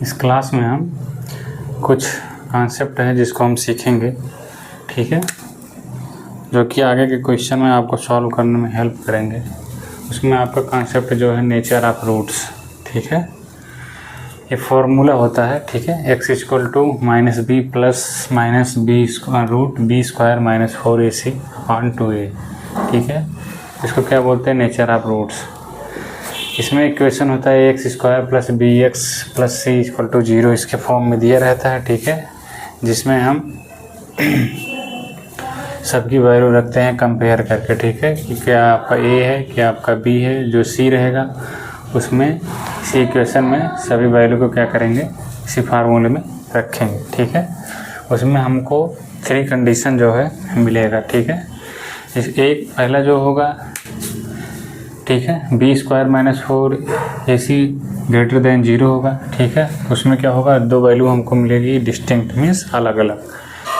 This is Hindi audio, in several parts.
इस क्लास में हम कुछ कॉन्सेप्ट हैं जिसको हम सीखेंगे, ठीक है, जो कि आगे के क्वेश्चन में आपको सॉल्व करने में हेल्प करेंगे। उसमें आपका कॉन्सेप्ट जो है नेचर ऑफ रूट्स, ठीक है। ये फॉर्मूला होता है, ठीक है, x equal to minus B plus minus B square root B square minus 4ac upon 2a, ठीक है। इसको क्या बोलते हैं, नेचर ऑफ रूट्स। इसमें इक्वेशन होता है X square plus B x plus C equal to 0, इसके फॉर्म में दिया रहता है, ठीक है, जिसमें हम सबकी वैल्यू रखते हैं कंपेयर करके, ठीक है, कि क्या आपका ए है, क्या आपका बी है। जो सी रहेगा उसमें इसी इक्वेशन में सभी वैल्यू को क्या करेंगे, इसी फार्मूले में रखेंगे, ठीक है। उसमें हमको 3 कंडीशन जो है मिलेगा, ठीक है। इस एक पहला जो होगा, ठीक है, B square minus 4ac greater than 0 होगा, ठीक है। उसमें क्या होगा, 2 वैल्यू हमको मिलेगी डिस्टिंक्ट, मीन्स अलग अलग,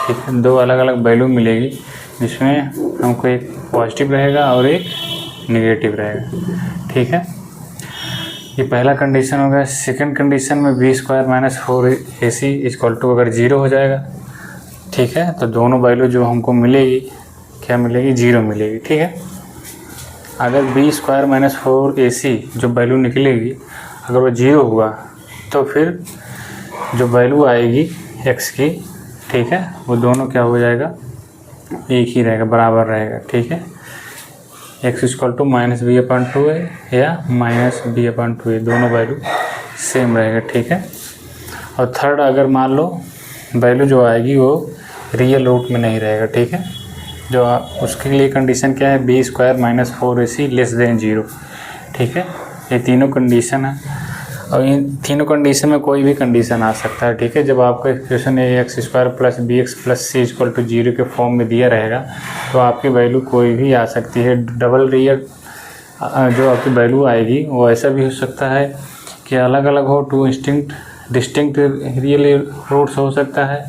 ठीक है। 2 अलग अलग वैल्यू मिलेगी जिसमें हमको एक पॉजिटिव रहेगा और एक नेगेटिव रहेगा, ठीक है। ये पहला कंडीशन होगा। सेकंड कंडीशन में B square minus 4ac equal to अगर 0 हो जाएगा, ठीक है, तो दोनों वैल्यू जो हमको मिलेगी क्या मिलेगी, 0 मिलेगी, ठीक है। अगर बी स्क्वायर माइनस 4ac जो वैल्यू निकलेगी अगर वो 0 हुआ तो फिर जो वैल्यू आएगी x की, ठीक है, वो दोनों क्या हो जाएगा, एक ही रहेगा, बराबर रहेगा, ठीक है। x equal to minus B upon 2a या माइनस बी अपॉन 2a, दोनों वैल्यू सेम रहेगा, ठीक है। और थर्ड, अगर मान लो वैल्यू जो आएगी वो रियल रूट में नहीं रहेगा, ठीक है। जो उसके लिए कंडीशन क्या है, B square minus 4ac less than 0, ठीक है। ये तीनों कंडीशन है और इन तीनों कंडीशन में कोई भी कंडीशन आ सकता है, ठीक है। जब आपका equation X square plus B x plus C equal to 0 के फॉर्म में दिया रहेगा तो आपकी वैल्यू कोई भी आ सकती है। डबल रियल जो आपकी वैल्यू आएगी वो ऐसा भी हो सकता है कि अलग अलग हो, 2 डिस्टिंक्ट रियल रूट्स हो सकता है,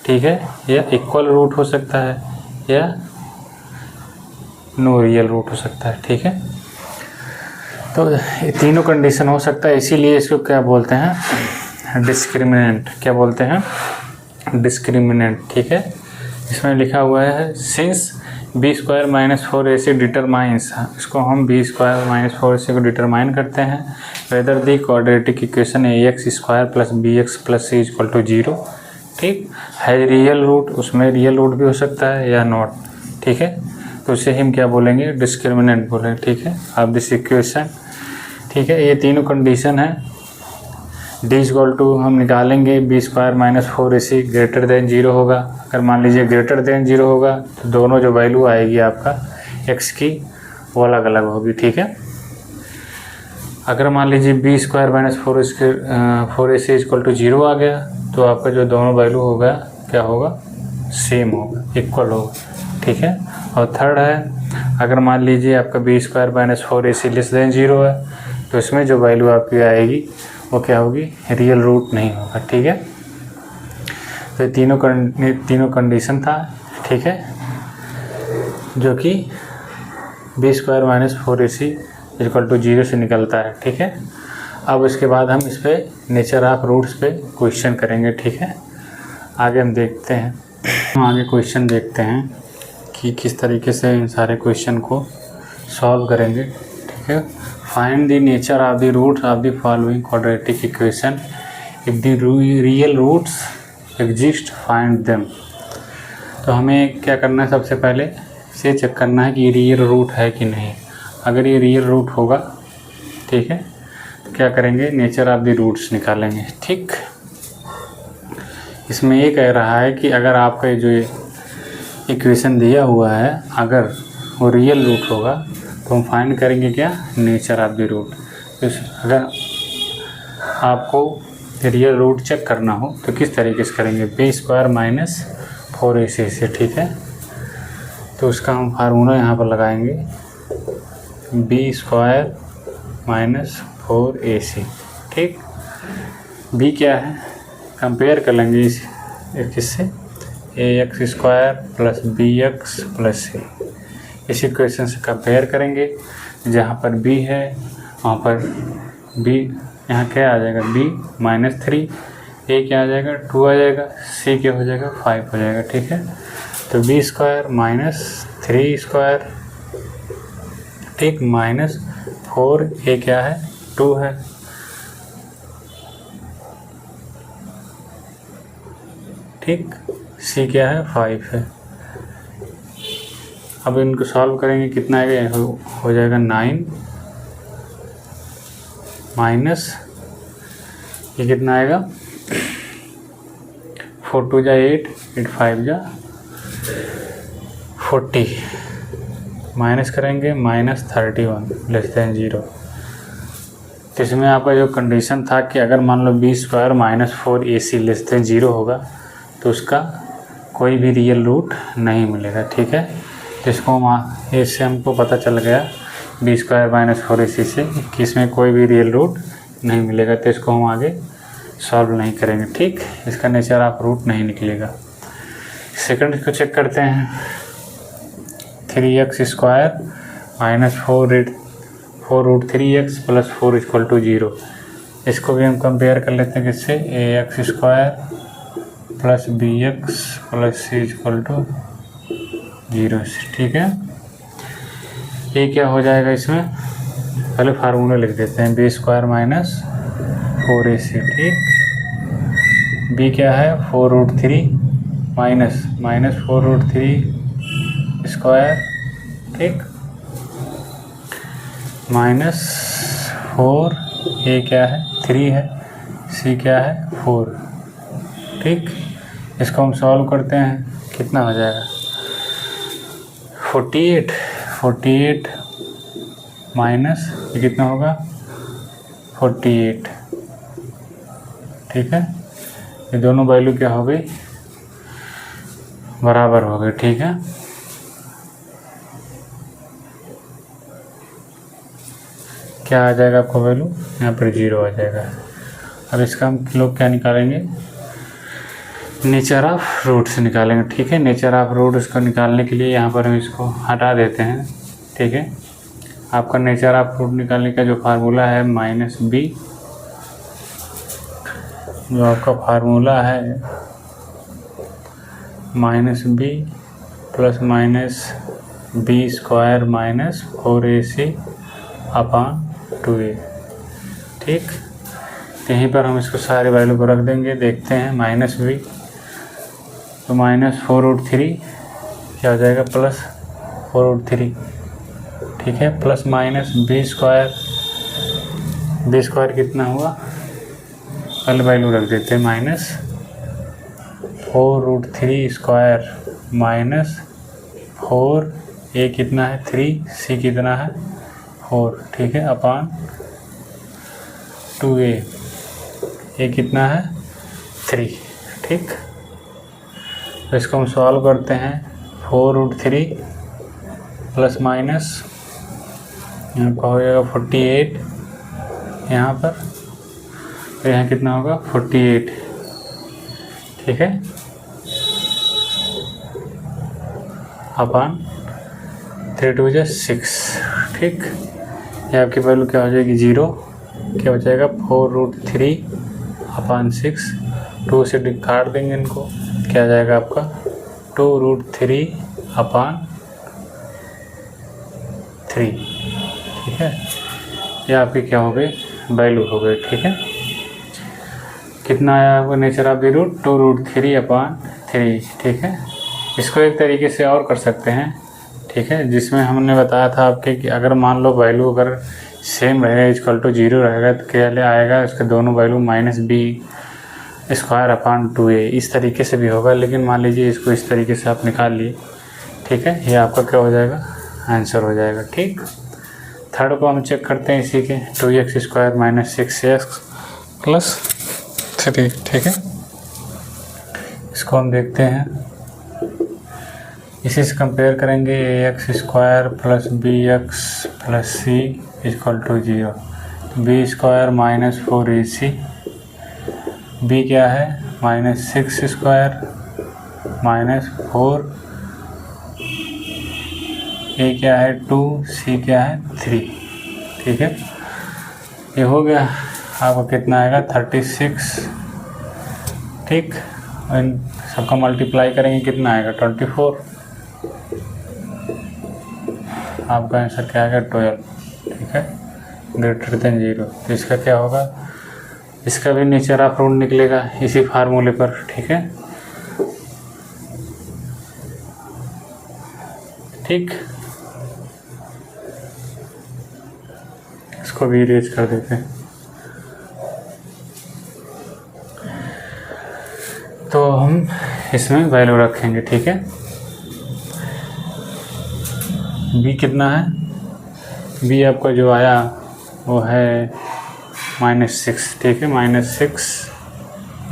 ठीक है, या इक्वल रूट हो सकता है या नो रियल रूट हो सकता है, ठीक है। तो ये तीनों कंडीशन हो सकता है, इसीलिए इसको क्या बोलते हैं, डिस्क्रिमिनेंट। क्या बोलते हैं, डिस्क्रिमिनेंट, ठीक है। इसमें लिखा हुआ है since B square minus 4ac determines, इसको हम बी स्क्वायर माइनस 4ac को डिटरमाइन करते हैं whether the quadratic equation ax square plus B x plus C equal to 0, ठीक है, रियल रूट, उसमें रियल रूट भी हो सकता है या नॉट, ठीक है। तो उसे हम क्या बोलेंगे, डिस्क्रिमिनेंट बोलेंगे, ठीक है, ऑफ दिस इक्वेशन, ठीक है। ये तीनों कंडीशन है। डी इक्वल टू हम निकालेंगे, B square minus 4ac greater than 0 होगा। अगर मान लीजिए ग्रेटर देन 0 होगा तो दोनों जो वैल्यू आएगी आपका x की वो अलग अलग होगी, ठीक है। अगर मान लीजिए B square minus 4ac equal to 0 आ गया तो आपका जो दोनों वैल्यू होगा क्या होगा, सेम होगा, इक्वल होगा, ठीक है। और थर्ड है, अगर मान लीजिए आपका B square minus 4ac less than 0 है तो इसमें जो वैल्यू आपकी आएगी वो क्या होगी, रियल रूट नहीं होगा, ठीक है। तो ये तीनों कंडीशन था, ठीक है, जो कि B square minus 4ac equal to 0 से निकलता है, ठीक है। अब इसके बाद हम इस पर नेचर ऑफ रूट्स पे क्वेश्चन करेंगे, ठीक है। आगे हम देखते हैं, हम आगे क्वेश्चन देखते हैं कि किस तरीके से इन सारे क्वेश्चन को सॉल्व करेंगे, ठीक है। Find the nature of the roots of the following quadratic equation, if the real roots exist find them. तो हमें क्या करना है, सबसे पहले इसे चेक करना है कि ये रियल रूट है कि नहीं। अगर ये रियल रूट होगा, ठीक है, तो क्या करेंगे, नेचर ऑफ द रूट्स निकालेंगे, ठीक। इसमें ये कह रहा है कि अगर आपका जो इक्वेशन दिया हुआ है अगर वो रियल रूट होगा तो हम फाइंड करेंगे क्या, नेचर ऑफ द रूट। तो अगर आपको रियल रूट चेक करना हो तो किस तरीके से करेंगे, बी स्क्वायर माइनस 4ac से, ठीक है। तो उसका हम फार्मूला यहाँ पर लगाएंगे, बी स्क्वायर माइनस 4ac, ठीक। बी क्या है, कंपेयर कर लेंगे इससे, ax square plus B x plus c, इस इक्वेशन से कंपेयर करेंगे। जहाँ पर b है वहाँ पर b यहाँ क्या आ जाएगा b -3, a क्या आ जाएगा 2 आ जाएगा, c क्या हो जाएगा 5 हो जाएगा। ठीक है, तो b² -3², ठीक, -4, a क्या है 2 है, ठीक, c क्या है 5 है। अब इनको सॉल्व करेंगे, कितना आएगा, हो जाएगा 9 माइनस ये कितना आएगा 4 2 जा 8, 8 5 जा 40, माइनस करेंगे -31 <0। तो इसमें आपका जो कंडीशन था कि अगर मान लो b² -4 ac <0 होगा तो उसका कोई भी रियल रूट नहीं मिलेगा। ठीक है, तो इसको हम इससे हमको पता चल गया b² -4 ac से कि इसमें कोई भी रियल रूट नहीं मिलेगा, तो इसको हम आगे सॉल्व नहीं करेंगे। ठीक, इसका नेचर ऑफ रूट नहीं निकलेगा। सेकंड को चेक करते हैं, 3x² -4√3x + 4 = 0। इसको भी हम कंपेयर कर लेते हैं किससे, ax² + bx + c = 0 से। ठीक है, ये क्या हो जाएगा, इसमें पहले फार्मूला लिख देते हैं, b² -4ac। ठीक, b क्या है 4√3 -4√3², ठीक, -4, a क्या है 3 है, c क्या है 4। ठीक, इसको हम सॉल्व करते हैं, कितना हो जाएगा 48 माइनस ये कितना होगा 48। ठीक है, ये दोनों वैल्यू क्या हो गई, बराबर हो गए। ठीक है, क्या आ जाएगा आपको वैल्यू, यहाँ पर 0 आ जाएगा। अब इसका हम लोग क्या निकालेंगे, नेचर ऑफ रूट से निकालेंगे। ठीक है, नेचर ऑफ रूट इसको निकालने के लिए यहाँ पर हम इसको हटा देते हैं। ठीक है, आपका नेचर ऑफ रूट निकालने का जो फार्मूला है -b, जो आपका फार्मूला है -b + -b² -4ac/2a। ठीक, यहीं पर हम इसको सारे वैल्यू को रख देंगे। देखते हैं -b तो -4√3 क्या हो जाएगा +4√3। ठीक है, प्लस b² कितना हुआ, पहले वैल्यू रख देते हैं, -4√3² -4, a कितना है 3, c कितना है 4। ठीक है, /2a, a कितना है 3। ठीक, तो इसको हम सॉल्व करते हैं, 4√3 प्लस माइनस यहाँ का हो जाएगा 48, यहाँ पर, तो यहाँ कितना होगा 48। ठीक है, /3 2 6। ठीक, ये आपकी वैल्यू क्या हो जाएगी 0, क्या हो जाएगा 4√3/6। 2 से काट देंगे इनको, क्या आ जाएगा आपका 2√3/3। ठीक है, ये आपकी क्या हो गई वैल्यू हो गई। ठीक है, कितना आया आपका नेचर ऑफ द रूट 2√3/3। ठीक है, इसको एक तरीके से और कर सकते हैं। ठीक है, जिसमें हमने बताया था आपके कि अगर मान लो वैल्यू अगर सेम रहेगा =0 रहेगा तो क्या आएगा, इसके दोनों वैल्यू -b²/2a, इस तरीके से भी होगा। लेकिन मान लीजिए इसको इस तरीके से आप निकाल लिए। ठीक है, ये आपका क्या हो जाएगा आंसर हो जाएगा। ठीक, थर्ड को हम चेक करते हैं इसी के 2x² - 6x + 3। ठीक है, इसको हम देखते हैं, इसी से कंपेयर करेंगे, ax² + bx + c = 0। b² -4ac, b क्या है -6² -4, a क्या है 2, c क्या है 3। ठीक है, ये हो गया। आपका कितना आएगा 36, ठीक। इन सबका मल्टीप्लाई करेंगे कितना आएगा 24, आपका आंसर क्या आएगा 12, ठीक है, ग्रेटर देन 0। तो इसका क्या होगा, इसका भी नेचर ऑफ रूट निकलेगा इसी फार्मूले पर, ठीक है, ठीक। इसको भी इरेज कर देते हैं। तो हम इसमें वैल्यू रखेंगे, ठीक है। बी कितना है, बी आपका जो आया वो है -6, ठीक है, -6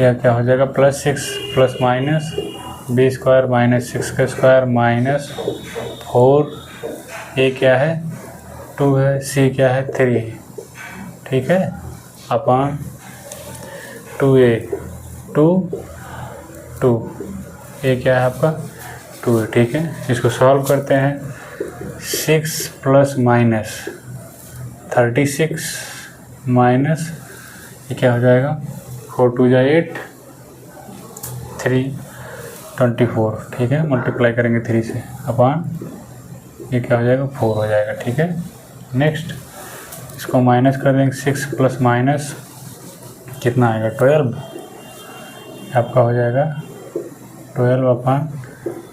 या क्या हो जाएगा +6 प्लस माइनस बी स्क्वायर -6 का स्क्वायर -4, ए क्या है 2 है, सी क्या है 3 है, ठीक है, अपॉन 2a 2 ए क्या है आपका 2 है, ठीक है। इसको सॉल्व करते हैं, 6 प्लस माइनस 36 माइनस ये क्या हो जाएगा 4 2 जा 8 3 24, ठीक है, मल्टीप्लाई करेंगे 3 से, अपॉन ये क्या हो जाएगा 4 हो जाएगा, ठीक है। नेक्स्ट इसको माइनस कर देंगे, 6 प्लस माइनस कितना आएगा 12, आपका हो जाएगा 12 अपॉन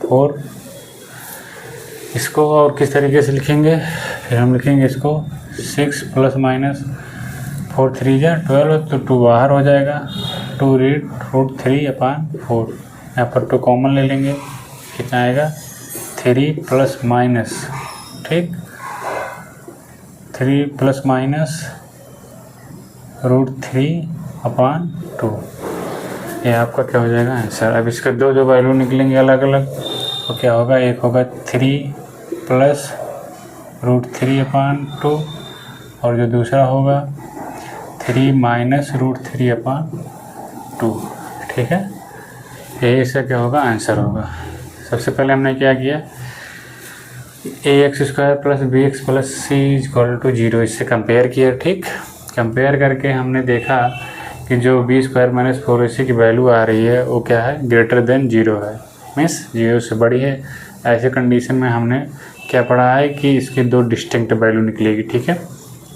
4। इसको और किस तरीके से लिखेंगे, फिर हम लिखेंगे इसको 6 प्लस माइनस 4 3 जा 12, तो 2 बाहर हो जाएगा, 2 रूट 3 अपॉन 4, यहाँ पर 2 कॉमन ले लेंगे, कितना आएगा 3 प्लस माइनस, ठीक, 3 प्लस माइनस √3 अपॉन 2, ये आपका क्या हो जाएगा आंसर। अब इसके दो जो वैल्यू निकलेंगे अलग अलग, तो क्या होगा, एक होगा 3 प्लस √3 अपॉन 2 और जो दूसरा होगा 3 माइनस √3 अपॉन 2, ठीक है। यही इसका क्या होगा आंसर होगा। सबसे पहले हमने क्या किया, ax² plus bx plus c = 0 इससे कंपेयर किया, ठीक। कंपेयर करके हमने देखा कि जो b² - 4ac की वैल्यू आ रही है वो क्या है, ग्रेटर देन 0 है, मीन्स 0 से बड़ी है। ऐसे कंडीशन में हमने क्या पढ़ा है कि इसकी 2 डिस्टिंक्ट वैल्यू निकलेगी, ठीक है,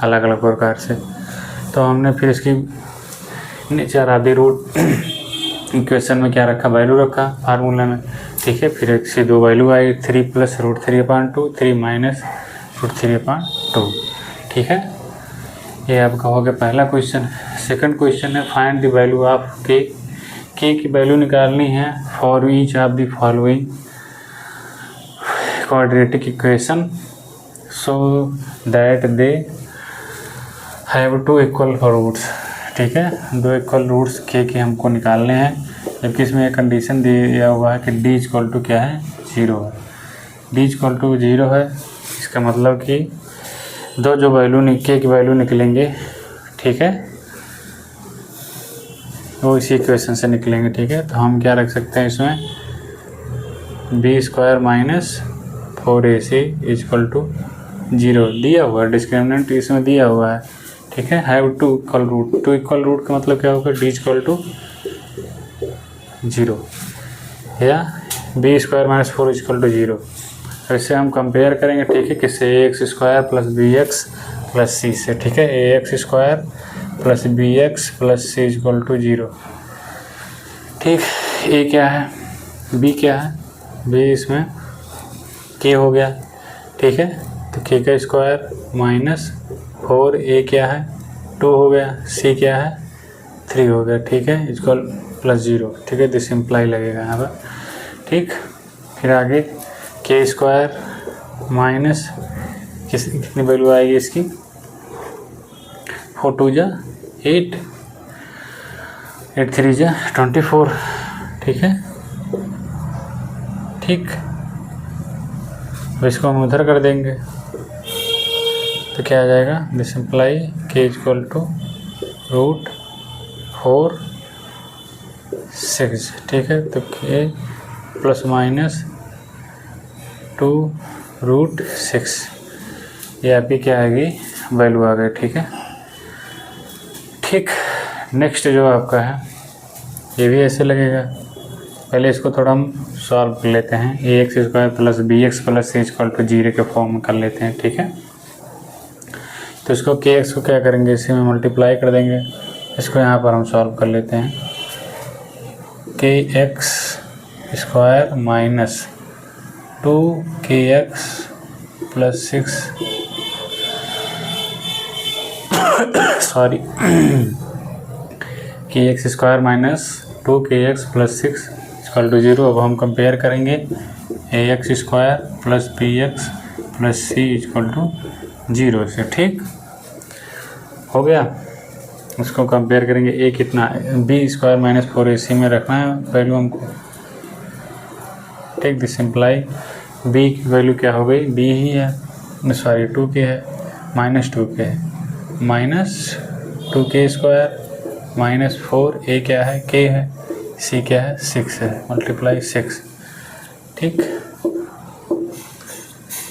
अलग अलग प्रकार से। तो हमने फिर इसकी nature of the root equation में क्या रखा, वैल्यू रखा फार्मूला में, ठीक है। फिर एक से 2 वैल्यू आई, 3 प्लस √3 अपॉन 2, 3 माइनस √3 अपॉन 2, ठीक है। ये आपका हो गया पहला क्वेश्चन। सेकंड क्वेश्चन है, find the value of K की वैल्यू निकालनी है for each of the following quadratic equation so that they have 2 equal roots, ठीक है। 2 इक्वल रूट्स के हमको निकालने हैं, जबकि इसमें एक कंडीशन दिया हुआ है कि d = क्या है 0 है, d = 0 है। इसका मतलब कि दो जो वैल्यू के की वैल्यू निकलेंगे, ठीक है, वो इसी इक्वेशन से निकलेंगे, ठीक है। तो हम क्या रख सकते हैं इसमें, b² - 4ac = 0 दिया हुआ है, डिस्क्रिमिनेंट इसमें दिया हुआ है, ठीक है। Have 2 equal root, 2 equal root का मतलब क्या होगा, d = 0 या b² - 4 = 0। तो इससे हम कंपेयर करेंगे, ठीक है, किससे, ax² plus bx plus c से, ठीक है, ax² plus bx plus c = 0, ठीक। a क्या है, b क्या है, b इसमें k हो गया, ठीक है, तो k का स्क्वायर माइनस 4a क्या है 2 हो गया, c क्या है 3 हो गया, ठीक है, इक्वल +0, ठीक है, दिस इम्प्लाई लगेगा यहाँ पर, ठीक। फिर आगे k² माइनस कितनी वैल्यू आएगी इसकी, 4 2 जा 8 8 3 जा 24, ठीक है, ठीक। अब इसको हम उधर कर देंगे तो क्या आ जाएगा, दिस इम्प्लाई k = √4 6, ठीक है। तो k ± 2 √6 ये आपकी क्या आएगी वैल्यू आ गई, ठीक है, ठीक, नेक्स्ट जो आपका है ये भी ऐसे लगेगा। पहले इसको थोड़ा हम सॉल्व कर लेते हैं। A x square plus B x plus C equal to 0 के फॉर्म में कर लेते हैं। ठीक है, तो इसको के एक्स को क्या करेंगे, इसी में मल्टीप्लाई कर देंगे। इसको यहाँ पर हम सॉल्व कर लेते हैं। K x square minus 2kx plus 6 sorry k x square minus 2kx plus 6 equal to 0। अब हम कंपेयर करेंगे a x square plus B x plus C equal to 0 से। ठीक हो गया, उसको कंपेयर करेंगे। ए कितना, बी स्क्वायर माइनस 4ac में रखना है वैल्यू हमको। टेक दिस सिंप्लाई, बी की वैल्यू क्या हो गई, बी ही है, सॉरी 2k है, माइनस 2k है, माइनस 2k स्क्वायर माइनस 4, ए क्या है, k है, सी क्या है, 6 है, मल्टीप्लाई 6। ठीक,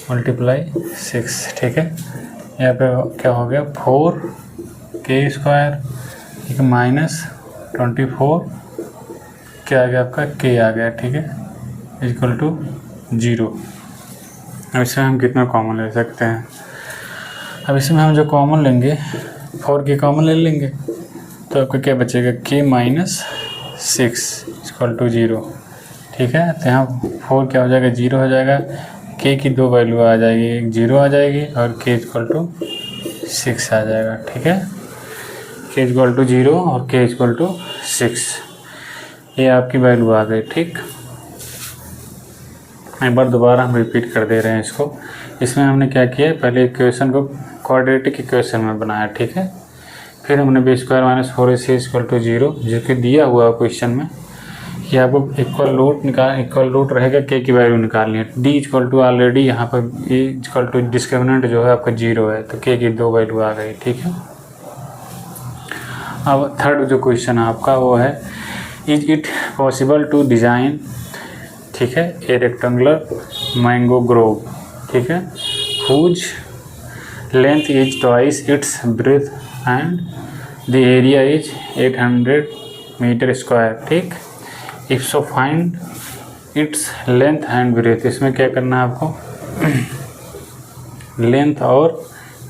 मल्टीप्लाई 6। ठीक है, यहाँ पे क्या हो गया, 4k स्क्वायर, ठीक है, माइनस 24 क्या आ गया आपका, k आ गया। ठीक है, इक्वल टू 0। अब इसमें हम कितना कॉमन ले सकते हैं, अब इसमें हम जो कॉमन लेंगे 4k कॉमन ले लेंगे, तो आपका क्या बचेगा, k माइनस 6 इक्वल टू 0। ठीक है, तो यहाँ 4 क्या हो जाएगा, 0 हो जाएगा। k की दो वैल्यू आ जाएगी, एक 0 आ जाएगी और k इक्वल टू 6 आ जाएगा। ठीक है, k इक्वल टू 0 और k इक्वल टू 6, ये आपकी वैल्यू आ गई। ठीक, एक बार दोबारा हम रिपीट कर दे रहे हैं इसको। इसमें हमने क्या किया, पहले इक्वेशन को क्वाड्रेटिक इक्वेशन में बनाया। ठीक है, फिर हमने B square minus 4ac equal to 0 जो कि दिया हुआ क्वेश्चन में, कि आपको इक्वल रूट रहेगा, के की वैल्यू निकालनी है। डी इक्वल टू ऑलरेडी यहाँ पर ए इक्वल टू डिस्क्रिमिनेंट जो है आपका 0 है, तो के की दो वैल्यू आ गई। ठीक है, अब थर्ड जो क्वेश्चन है आपका वो है, is it possible to design, ठीक है, ए रेक्टेंगुलर मैंगो ग्रोव, ठीक है, whose length is twice its breadth and the area is 800 metre square. ठीक, if so find its length and breadth. इसमें क्या करना है आपको, लेंथ और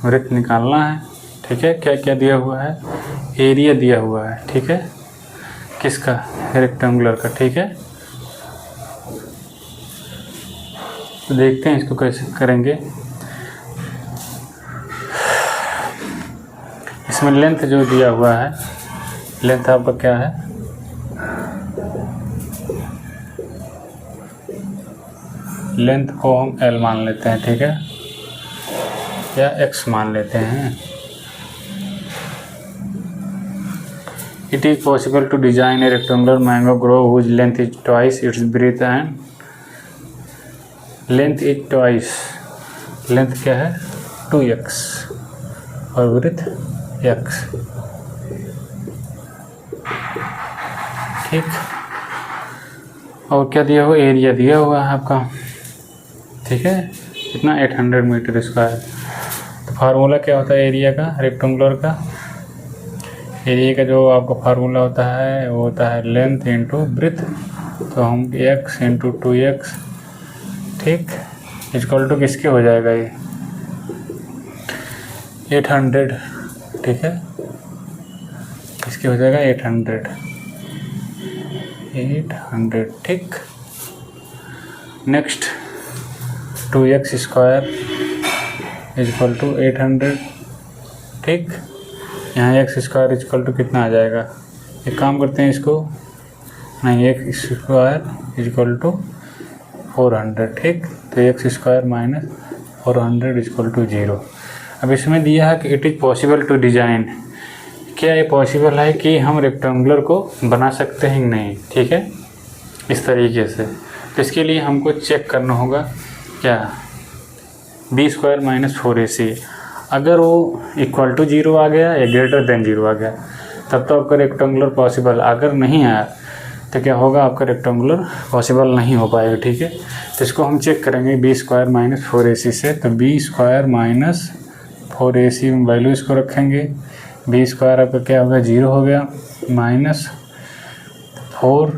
ब्रेथ निकालना है। ठीक है, क्या क्या दिया हुआ है, एरिया दिया हुआ है। ठीक है, किसका, रेक्टेंगुलर का। ठीक है, तो देखते हैं इसको कैसे करेंगे। इसमें लेंथ जो दिया हुआ है, लेंथ आपका क्या है, लेंथ को हम L मान लेते हैं। ठीक है, या X मान लेते हैं। It is possible to design a rectangular mango grove whose length is twice its breadth and length is twice, length क्या है 2x और ब्रेथ x। ठीक, और क्या दिया हुआ, एरिया दिया हुआ है आपका। ठीक है, कितना 800 मीटर स्क्वायर। तो फार्मूला क्या होता है एरिया का, रेक्टेंगुलर का एरिया का जो आपका फार्मूला होता है वो होता है लेंथ इंटू ब्रेथ। तो हम x इंटू 2x, ठीक, इक्वल टू किसके हो जाएगा, ये 800। ठीक है, इसके हो जाएगा 800। ठीक, next 2x square equal to 800। ठीक, यहाँ x स्क्वायर इक्वल टू कितना आ जाएगा, एक काम करते हैं इसको, नहीं, x स्क्वायर इक्वल टू 400। ठीक, तो x square minus 400 equal to 0। अब इसमें दिया है कि it is possible to design, क्या ये पॉसिबल है कि हम रेक्टेंगुलर को बना सकते हैं नहीं। ठीक है, इस तरीके से। तो इसके लिए हमको चेक करना होगा क्या, बी स्क्वायर माइनस 4ac, अगर वो इक्वल टू 0 आ गया या ग्रेटर देन 0 आ गया तब तो आपका रेक्टेंगुलर पॉसिबल। अगर नहीं आया तो क्या होगा, आपका रेक्टेंगुलर पॉसिबल नहीं हो पाएगा। ठीक है, तो इसको हम चेक करेंगे बी स्क्वायर माइनस 4ac से। तो बी स्क्वायर माइनस 4ac में वैल्यू इसको रखेंगे, बी स्क्वायर आपका क्या हो गया 0 हो गया, माइनस 4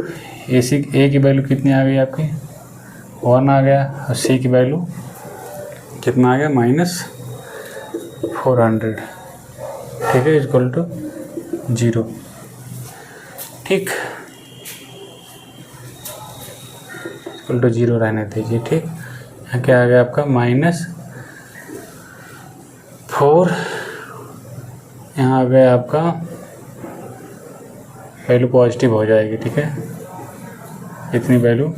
ए की वैल्यू कितनी आ गई आपकी 1 आ गया, और सी की वैल्यू कितना आ गया -400, ठीक है, इक्वल टू 0। ठीक, इक्वल टू 0 रहने दीजिए। ठीक, यहाँ क्या आ गया आपका -4, यहाँ आ गया आपका वैल्यू पॉजिटिव हो जाएगी। ठीक है, इतनी वैल्यू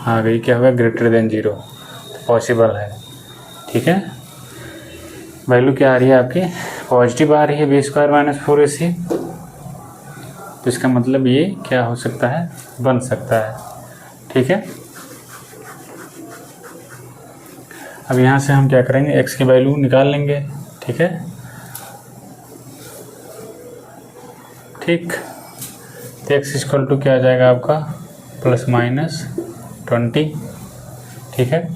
आ गई, क्या होगा ग्रेटर देन 0, पॉसिबल है। ठीक है, वैल्यू क्या आ रही है आपकी पॉजिटिव आ रही है, बी स्क्वायर माइनस 4ac, तो इसका मतलब ये क्या हो सकता है, बन सकता है। ठीक है, अब यहाँ से हम क्या करेंगे, x की वैल्यू निकाल लेंगे। ठीक है, ठीक, तो x इक्वल टू क्या आ जाएगा आपका ±20। ठीक है,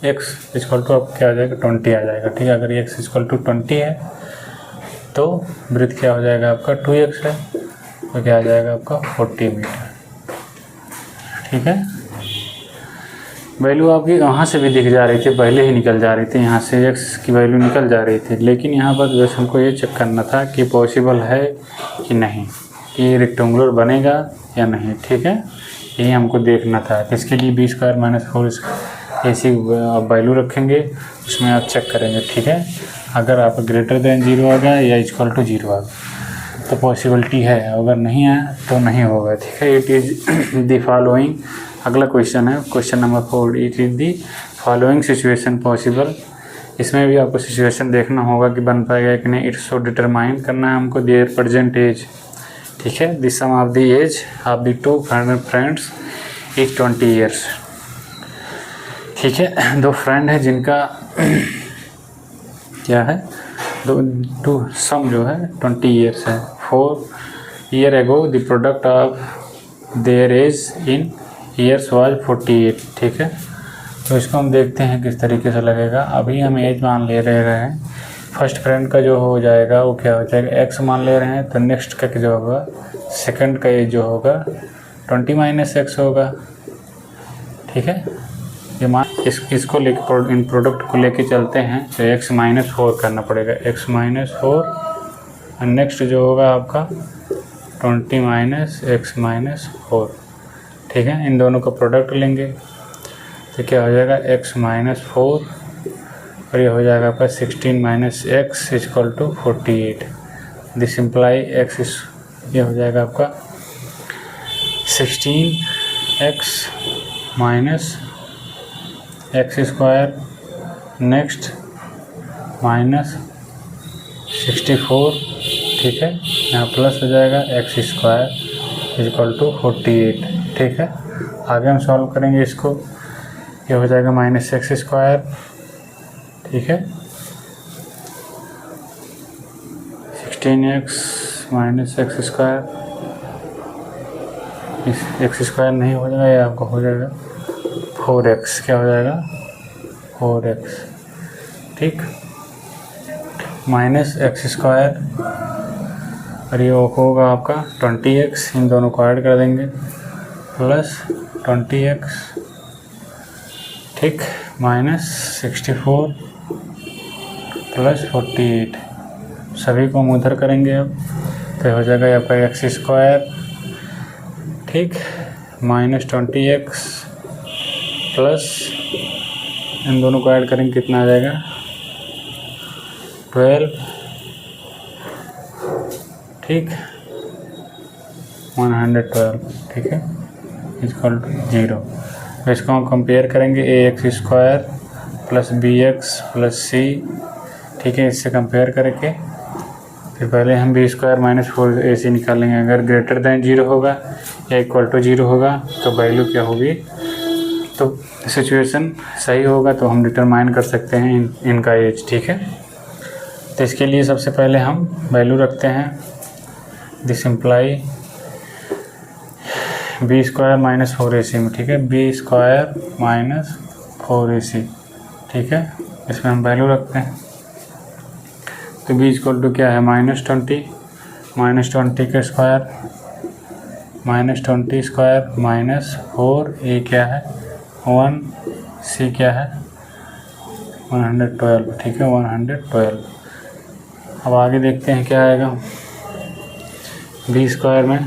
x इक्वल टू अब क्या आ जाएगा 20 आ जाएगा। ठीक है, अगर x इक्वल टू 20 है तो वृत्त क्या हो जाएगा आपका 2x है, तो क्या आ जाएगा आपका 40 मीटर। ठीक है, वैल्यू आपकी वहाँ से भी दिख जा रही थी, पहले ही निकल जा रही थी, यहाँ से x की वैल्यू निकल जा रही थी, लेकिन यहाँ पर बस हमको ये चेक करना था कि पॉसिबल है कि नहीं, कि ये रेक्टेंगुलर बनेगा या नहीं। ठीक है, यही हमको देखना था। इसके लिए B square minus 4ac value रखेंगे, उसमें आप चेक करेंगे। ठीक है, अगर आप ग्रेटर देन 0 आ गया या इक्वल टू 0 आ गया तो पॉसिबिलिटी है, अगर नहीं है तो नहीं होगा। ठीक है, इट इज़ द फॉलोइंग, अगला क्वेश्चन है question number 4, it is the following situation possible. इसमें भी आपको सिचुएशन देखना होगा कि बन पाएगा कि नहीं। इट्स सो डिटरमाइन करना है हमको देयर प्रेजेंट एज। ठीक है, the sum of the age of the 2 friends is 20 years. ठीक है, 2 फ्रेंड है जिनका क्या है, दो सम जो है 20 ईयर्स है। 4 year ago the product of their age in years was 48। ठीक है, तो इसको हम देखते हैं किस तरीके से लगेगा। अभी हम एज मान ले रहे हैं, फर्स्ट फ्रेंड का जो हो जाएगा वो क्या हो जाएगा, एक्स मान ले रहे हैं, तो नेक्स्ट का जो होगा सेकंड का एज जो होगा 20 माइनस एक्स होगा। ठीक है, ये मान इसको लेके इन प्रोडक्ट को लेके चलते हैं, तो x माइनस 4 करना पड़ेगा, x माइनस 4, और नेक्स्ट जो होगा आपका 20 माइनस एक्स माइनस 4। ठीक है, इन दोनों का प्रोडक्ट लेंगे तो क्या हो जाएगा x माइनस 4, और ये हो जाएगा आपका 16 minus X equal to 48। This imply x ये हो जाएगा आपका 16x minus X square, next minus 64। ठीक है, यहाँ प्लस हो जाएगा एक्स स्क्वायर इक्वल टू 48। ठीक है, आगे हम सॉल्व करेंगे इसको, ये हो जाएगा माइनस एक्स स्क्वायर। ठीक है, 16x minus X square, x square नहीं हो जाएगा, ये आपको हो जाएगा 4x, क्या हो जाएगा 4x। ठीक, माइनस एक्स स्क्वायर, और ये होगा आपका 20x, इन दोनों को ऐड कर देंगे, प्लस 20x। ठीक, माइनस 64 प्लस 48, सभी को हम उधर करेंगे अब, तो हो जाएगा आपका एक्स स्क्वायर। ठीक, माइनस 20x प्लस इन दोनों को ऐड करेंगे, कितना आ जाएगा 12। ठीक, 112। ठीक है, इक्वल टू 0। इसको हम कंपेयर करेंगे, a x square plus B x plus c. ठीक है, इससे कंपेयर करके फिर पहले हम बी स्क्वायर माइनस 4ac निकालेंगे। अगर ग्रेटर दैन 0 होगा या इक्वल टू 0 होगा तो वैल्यू क्या होगी, तो सिचुएशन सही होगा तो हम डिटरमाइन कर सकते हैं इनका एज। ठीक है, तो इसके लिए सबसे पहले हम वैल्यू रखते हैं, this imply B square minus 4ac में। ठीक है, बी स्क्वायर माइनस 4ac। ठीक है, इसमें हम वैल्यू रखते हैं, तो b इक्वल टू क्या है -20 का स्क्वायर -20 स्क्वायर -4 a क्या है 1 c क्या है 112, ठीक है 112। अब आगे देखते हैं क्या आएगा। b स्क्वायर में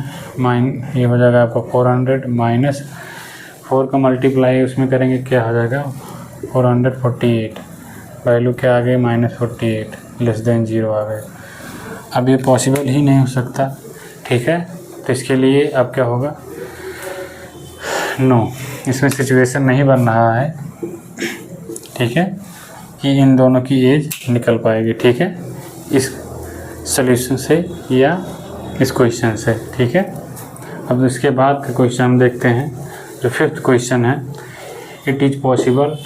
ये हो जाएगा आपका 400 माइनस 4 का मल्टीप्लाई उसमें करेंगे क्या हो जाएगा 448, वैल्यू क्या आ गई -48 लेस देन 0 आ गए। अब ये पॉसिबल ही नहीं हो सकता, ठीक है। तो इसके लिए अब क्या होगा, नो, इसमें सिचुएशन नहीं बन रहा है, ठीक है, कि इन दोनों की एज निकल पाएगी, ठीक है, इस सॉल्यूशन से या इस क्वेश्चन से, ठीक है। अब इसके बाद का क्वेश्चन हम देखते हैं, जो 5th क्वेश्चन है, it is possible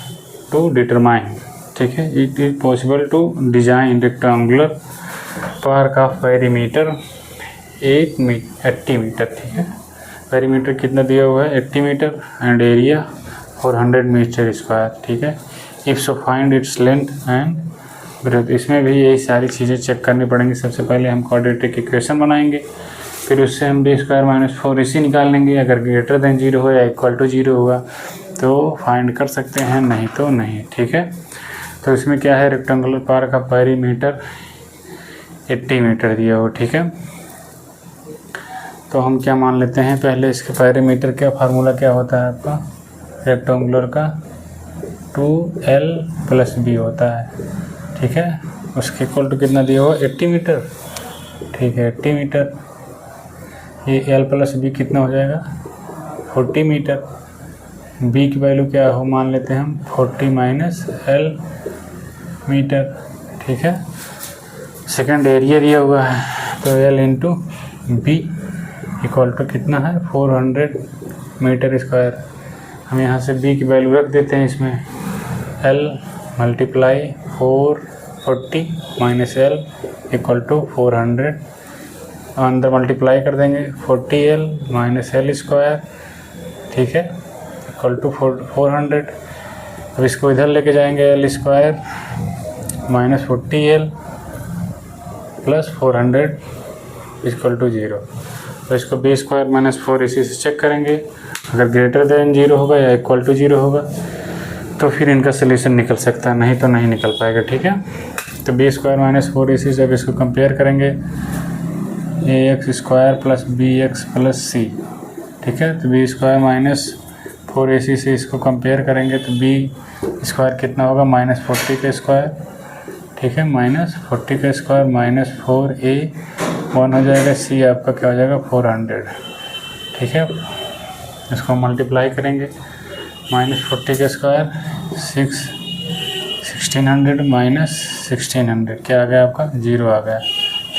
to determine, ठीक है, it is possible to design rectangular park of perimeter 80 metre, ठीक है। पेरीमीटर कितना दिया हुआ है 80 metre and area 400 metre square, ठीक है। If so find its length and breadth. इसमें भी यही सारी चीज़ें चेक करनी पड़ेंगी। सबसे पहले हम क्वाड्रेटिक इक्वेशन बनाएंगे, फिर उससे हम b² - 4ac निकाल लेंगे। अगर ग्रेटर देन 0 हो या इक्वल टू 0 होगा तो फाइंड कर सकते हैं, नहीं तो नहीं, ठीक है। तो इसमें क्या है, रेक्टेंगुलर पार्क का पेरीमीटर 80 मीटर दिया हो, ठीक है। तो हम क्या मान लेते हैं, पहले इसके पेरीमीटर का फार्मूला क्या होता है आपका, रेक्टेंगुलर का 2l + b होता है, ठीक है। उसके इक्वल टू कितना दिया हुआ 80 मीटर, ठीक है 80 मीटर। ये l + b कितना हो जाएगा 40 मीटर। b की वैल्यू क्या हो मान लेते हैं हम 40 - l मीटर, ठीक है। सेकंड एरिया दिया हुआ है तो l × b इक्वल टू कितना है 400 मीटर स्क्वायर। हम यहाँ से b की वैल्यू रख देते हैं इसमें, l × 440 - l इक्वल टू 400, अंदर मल्टीप्लाई कर देंगे 40l - l स्क्वायर, ठीक है, इक्वल टू 400। अब इसको इधर लेके जाएंगे l square -40l + 400 equal to 0। तो इसको b² - 4 इसी से चेक करेंगे, अगर ग्रेटर देन 0 होगा या इक्वल टू 0 होगा तो फिर इनका सोल्यूशन निकल सकता है, नहीं तो नहीं निकल पाएगा, ठीक है। तो b² - 4 इसी से अब इसको कंपेयर करेंगे, ax² + bx + c, ठीक है। तो b² - 4ac से इसको कंपेयर करेंगे तो b² कितना होगा -40 का स्क्वायर, ठीक है, -40 का स्क्वायर -4a 1 हो जाएगा, c आपका क्या हो जाएगा 400, ठीक है। इसको मल्टीप्लाई करेंगे -40 का स्क्वायर 1600 - 1600 क्या आ गया आपका 0 आ गया।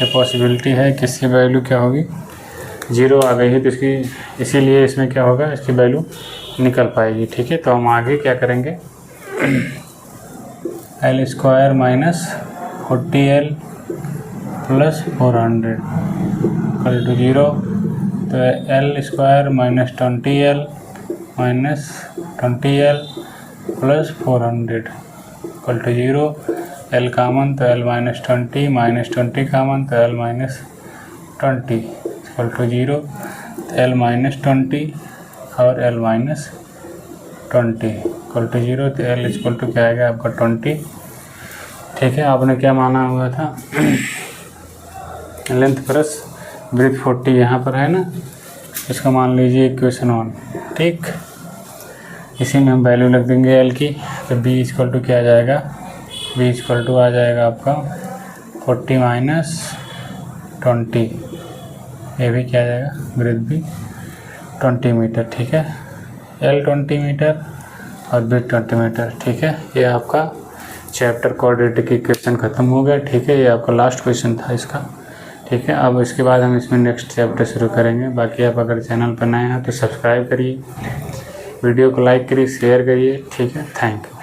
ये पॉसिबिलिटी है कि इसकी वैल्यू क्या होगी 0 आ गई है, तो इसकी इसीलिए इसमें क्या होगा, इसकी वैल्यू निकल पाएगी, ठीक है। तो हम आगे क्या करेंगे, l² - 40l + 400 इक्वल टू 0। तो l² - 20l + 400 equal to 0। l कामन तो l - 20 -20 कामन तो l - 20 इक्वल टू 0। l - 20 और l - 20 इक्वल टू 0। तो l इक्वल टू क्या आएगा आपका 20, ठीक है। आपने क्या माना हुआ था लेंथ प्लस ब्रेथ 40 यहाँ पर है ना, इसका मान लीजिए इक्वेशन 1, ठीक। इसी में हम वैल्यू रख देंगे l की, तो b इक्वल टू क्या आ जाएगा, b इक्वल टू आ जाएगा आपका 40 - 20, ये भी क्या आ जाएगा ब्रेथ भी 20 मीटर, ठीक है। l 20 मीटर और ब्रेथ 20 मीटर, ठीक है। ये आपका चैप्टर क्वाड्रेटिक इक्वेशन ख़त्म हो गया, ठीक है। ये आपका लास्ट क्वेश्चन था इसका, ठीक है। अब इसके बाद हम इसमें नेक्स्ट चैप्टर शुरू करेंगे। बाकी आप अगर चैनल पर नए हैं तो सब्सक्राइब करिए, वीडियो को लाइक करिए, शेयर करिए, ठीक है। Thank you.